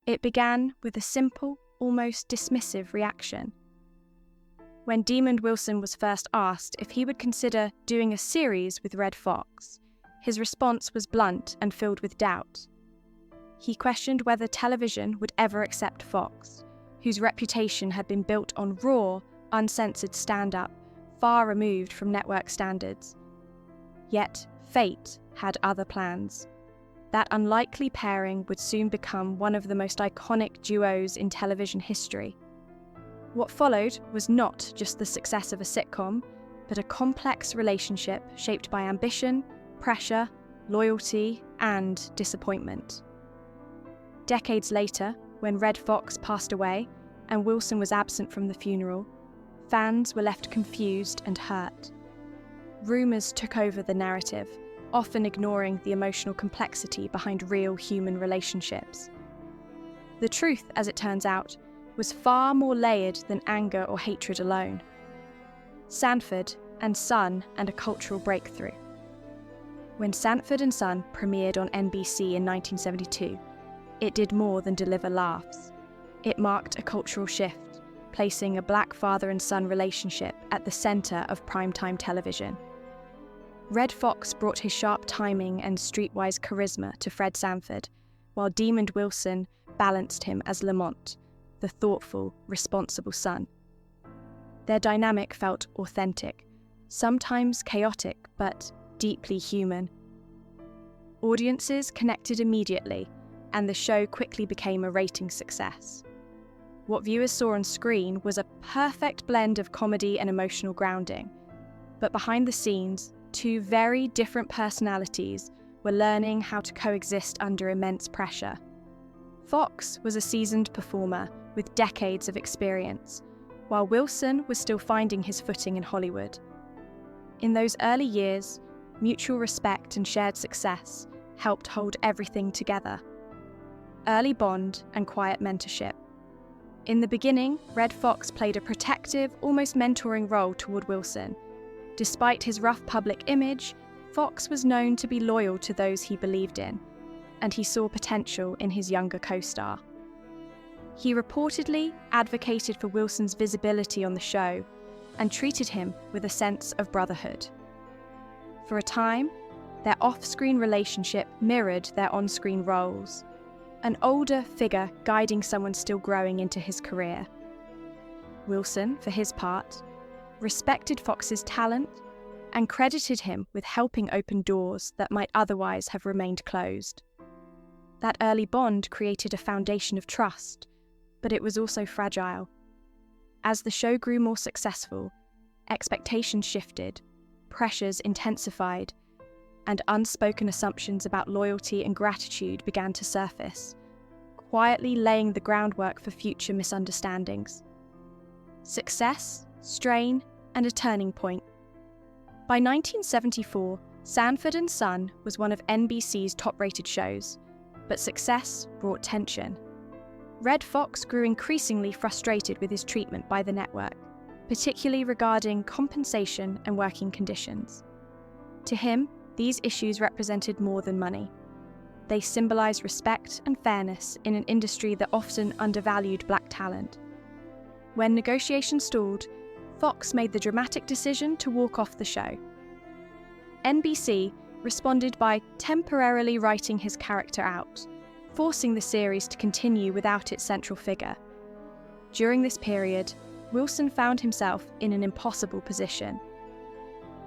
It began with a simple, almost dismissive reaction. When Demond Wilson was first asked if he would consider doing a series with Red Fox, his response was blunt and filled with doubt. He questioned whether television would ever accept Foxx, whose reputation had been built on raw, uncensored stand-up, far removed from network standards. Yet, fate had other plans. That unlikely pairing would soon become one of the most iconic duos in television history. What followed was not just the success of a sitcom, but a complex relationship shaped by ambition, pressure, loyalty, and disappointment. Decades later, when Red Fox passed away and Wilson was absent from the funeral, fans were left confused and hurt. Rumours took over the narrative, often ignoring the emotional complexity behind real human relationships. The truth, as it turns out, was far more layered than anger or hatred alone. Sanford and Son and a cultural breakthrough. When Sanford and Son premiered on NBC in 1972, it did more than deliver laughs. It marked a cultural shift, placing a black father and son relationship at the centre of primetime television. Red Fox brought his sharp timing and streetwise charisma to Fred Sanford, while Demond Wilson balanced him as Lamont, the thoughtful, responsible son. Their dynamic felt authentic, sometimes chaotic, but deeply human. Audiences connected immediately, and the show quickly became a ratings success. What viewers saw on screen was a perfect blend of comedy and emotional grounding, but behind the scenes, two very different personalities were learning how to coexist under immense pressure. Foxx was a seasoned performer with decades of experience, while Wilson was still finding his footing in Hollywood. In those early years, mutual respect and shared success helped hold everything together. Early bond and quiet mentorship. In the beginning, Red Fox played a protective, almost mentoring role toward Wilson. Despite his rough public image, Fox was known to be loyal to those he believed in, and he saw potential in his younger co-star. He reportedly advocated for Wilson's visibility on the show and treated him with a sense of brotherhood. For a time, their off-screen relationship mirrored their on-screen roles, an older figure guiding someone still growing into his career. Wilson, for his part, respected Fox's talent and credited him with helping open doors that might otherwise have remained closed. That early bond created a foundation of trust, but it was also fragile. As the show grew more successful, expectations shifted, pressures intensified, and unspoken assumptions about loyalty and gratitude began to surface, quietly laying the groundwork for future misunderstandings. Success, strain, and a turning point. By 1974, Sanford and Son was one of NBC's top-rated shows, but success brought tension. Red Fox grew increasingly frustrated with his treatment by the network, particularly regarding compensation and working conditions. To him, these issues represented more than money. They symbolized respect and fairness in an industry that often undervalued black talent. When negotiations stalled, Fox made the dramatic decision to walk off the show. NBC responded by temporarily writing his character out, forcing the series to continue without its central figure. During this period, Wilson found himself in an impossible position.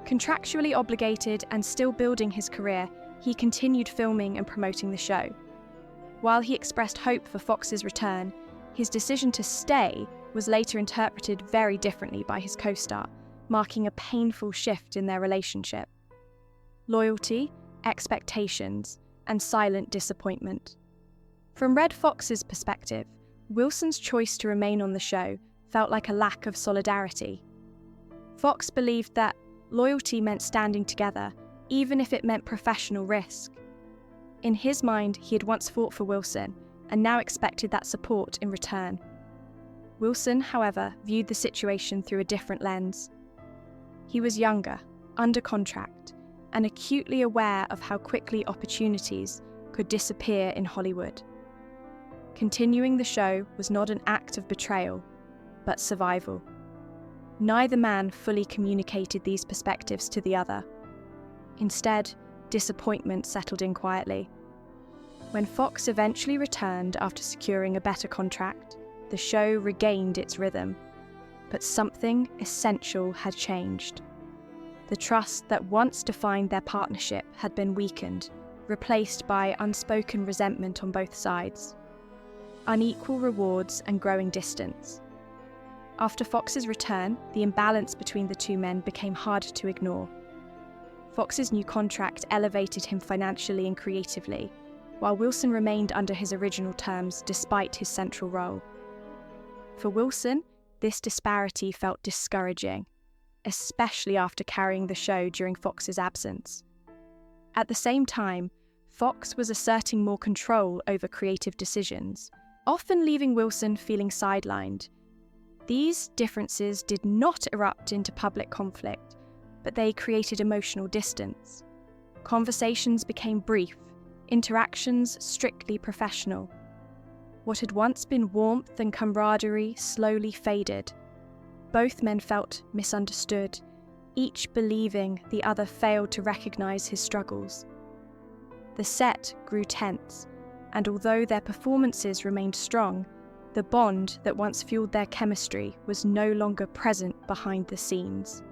Contractually obligated and still building his career, he continued filming and promoting the show. While he expressed hope for Fox's return, his decision to stay was later interpreted very differently by his co-star, marking a painful shift in their relationship. Loyalty, expectations, and silent disappointment. From Red Fox's perspective, Wilson's choice to remain on the show felt like a lack of solidarity. Fox believed that loyalty meant standing together, even if it meant professional risk. In his mind, he had once fought for Wilson, and now expected that support in return. Wilson, however, viewed the situation through a different lens. He was younger, under contract, and acutely aware of how quickly opportunities could disappear in Hollywood. Continuing the show was not an act of betrayal, but survival. Neither man fully communicated these perspectives to the other. Instead, disappointment settled in quietly. When Foxx eventually returned after securing a better contract, the show regained its rhythm. But something essential had changed. The trust that once defined their partnership had been weakened, replaced by unspoken resentment on both sides, unequal rewards and growing distance. After Foxx's return, the imbalance between the two men became hard to ignore. Foxx's new contract elevated him financially and creatively, while Wilson remained under his original terms despite his central role. For Wilson, this disparity felt discouraging, especially after carrying the show during Foxx's absence. At the same time, Foxx was asserting more control over creative decisions, often leaving Wilson feeling sidelined. These differences did not erupt into public conflict, but they created emotional distance. Conversations became brief, interactions strictly professional. What had once been warmth and camaraderie slowly faded. Both men felt misunderstood, each believing the other failed to recognize his struggles. The set grew tense, and although their performances remained strong, the bond that once fueled their chemistry was no longer present behind the scenes.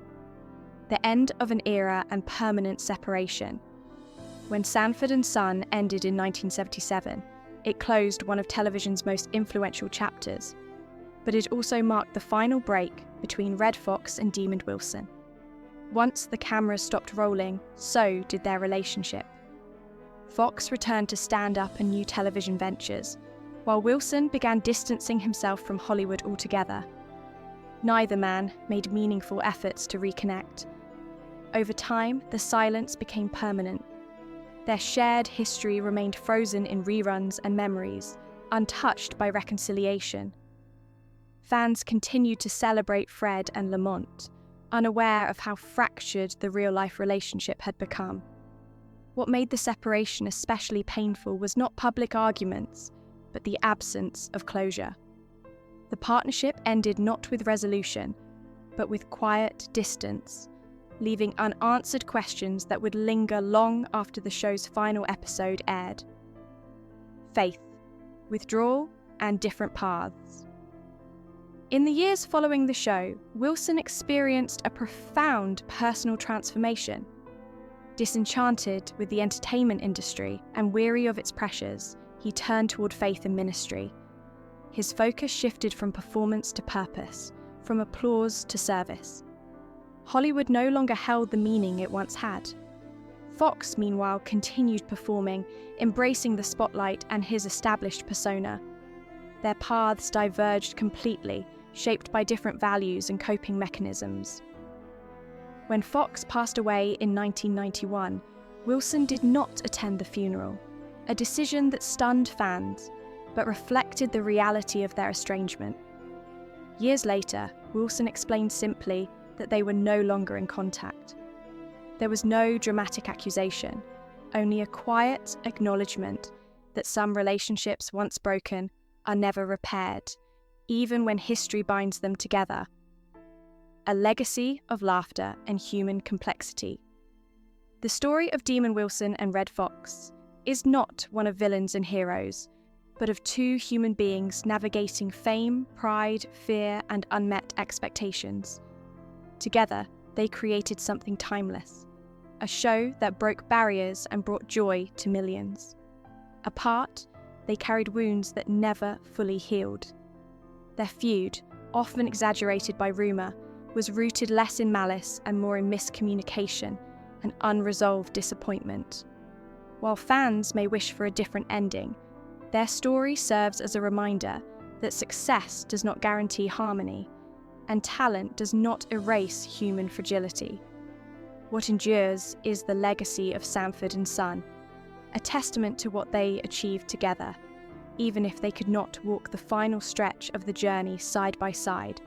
The end of an era and permanent separation. When Sanford and Son ended in 1977, it closed one of television's most influential chapters, but it also marked the final break between Red Fox and Demon Wilson. Once the cameras stopped rolling, so did their relationship. Foxx returned to stand-up and new television ventures, while Wilson began distancing himself from Hollywood altogether. Neither man made meaningful efforts to reconnect. Over time, the silence became permanent. Their shared history remained frozen in reruns and memories, untouched by reconciliation. Fans continued to celebrate Fred and Lamont, unaware of how fractured the real-life relationship had become. What made the separation especially painful was not public arguments, but the absence of closure. The partnership ended not with resolution, but with quiet distance, leaving unanswered questions that would linger long after the show's final episode aired. Faith, withdrawal, and different paths. In the years following the show, Wilson experienced a profound personal transformation. Disenchanted with the entertainment industry and weary of its pressures, he turned toward faith and ministry. His focus shifted from performance to purpose, from applause to service. Hollywood no longer held the meaning it once had. Foxx, meanwhile, continued performing, embracing the spotlight and his established persona. Their paths diverged completely, shaped by different values and coping mechanisms. When Foxx passed away in 1991, Wilson did not attend the funeral, a decision that stunned fans, but reflected the reality of their estrangement. Years later, Wilson explained simply that they were no longer in contact. There was no dramatic accusation, only a quiet acknowledgement that some relationships once broken are never repaired, even when history binds them together. A legacy of laughter and human complexity. The story of Demon Wilson and Red Fox is not one of villains and heroes, but of two human beings navigating fame, pride, fear, and unmet expectations. Together, they created something timeless, a show that broke barriers and brought joy to millions. Apart, they carried wounds that never fully healed. Their feud, often exaggerated by rumour, was rooted less in malice and more in miscommunication and unresolved disappointment. While fans may wish for a different ending, their story serves as a reminder that success does not guarantee harmony, and talent does not erase human fragility. What endures is the legacy of Sanford and Son, a testament to what they achieved together, even if they could not walk the final stretch of the journey side by side.